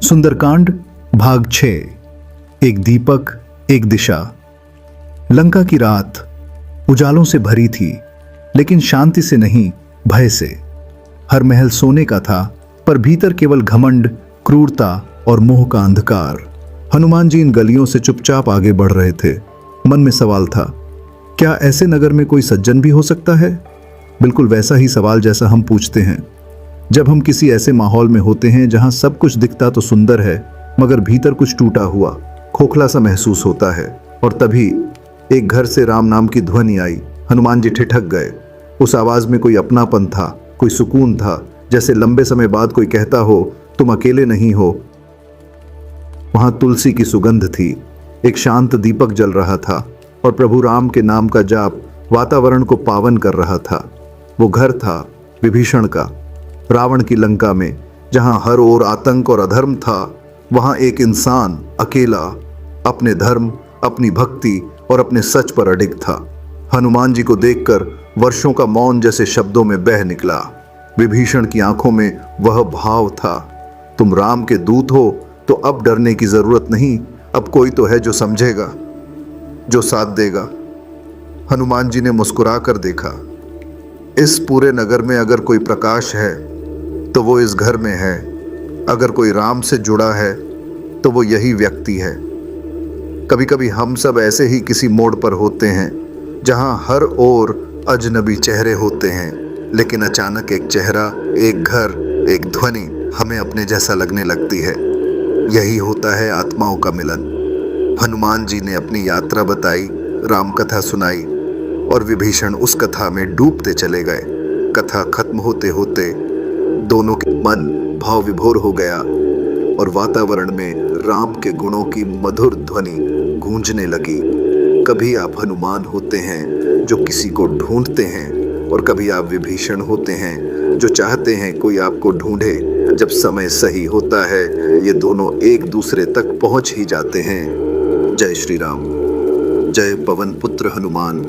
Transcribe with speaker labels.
Speaker 1: सुंदरकांड भाग 6। एक दीपक, एक दिशा। लंका की रात उजालों से भरी थी, लेकिन शांति से नहीं, भय से। हर महल सोने का था, पर भीतर केवल घमंड, क्रूरता और मोह का अंधकार। हनुमान जी इन गलियों से चुपचाप आगे बढ़ रहे थे। मन में सवाल था, क्या ऐसे नगर में कोई सज्जन भी हो सकता है? बिल्कुल वैसा ही सवाल जैसा हम पूछते हैं जब हम किसी ऐसे माहौल में होते हैं जहां सब कुछ दिखता तो सुंदर है, मगर भीतर कुछ टूटा हुआ, खोखला सा महसूस होता है। और तभी एक घर से राम नाम की ध्वनि आई। हनुमान जी ठिठक गए। उस आवाज में कोई अपनापन था, कोई सुकून था, जैसे लंबे समय बाद कोई कहता हो, तुम अकेले नहीं हो। वहां तुलसी की सुगंध थी, एक शांत दीपक जल रहा था और प्रभु राम के नाम का जाप वातावरण को पावन कर रहा था। वो घर था विभीषण का। रावण की लंका में जहां हर ओर आतंक और अधर्म था, वहां एक इंसान अकेला अपने धर्म, अपनी भक्ति और अपने सच पर अडिग था। हनुमान जी को देखकर वर्षों का मौन जैसे शब्दों में बह निकला। विभीषण की आंखों में वह भाव था, तुम राम के दूत हो तो अब डरने की जरूरत नहीं, अब कोई तो है जो समझेगा, जो साथ देगा। हनुमान जी ने मुस्कुरा कर देखा। इस पूरे नगर में अगर कोई प्रकाश है तो वो इस घर में है। अगर कोई राम से जुड़ा है तो वो यही व्यक्ति है। कभी कभी हम सब ऐसे ही किसी मोड़ पर होते हैं जहां हर ओर अजनबी चेहरे होते हैं, लेकिन अचानक एक चेहरा, एक घर, एक ध्वनि हमें अपने जैसा लगने लगती है। यही होता है आत्माओं का मिलन। हनुमान जी ने अपनी यात्रा बताई, राम कथा सुनाई और विभीषण उस कथा में डूबते चले गए। कथा खत्म होते होते दोनों के मन भाव विभोर हो गया और वातावरण में राम के गुणों की मधुर ध्वनि गूंजने लगी। कभी आप हनुमान होते हैं जो किसी को ढूंढते हैं, और कभी आप विभीषण होते हैं जो चाहते हैं कोई आपको ढूंढे। जब समय सही होता है, ये दोनों एक दूसरे तक पहुंच ही जाते हैं। जय श्री राम। जय पवन पुत्र हनुमान।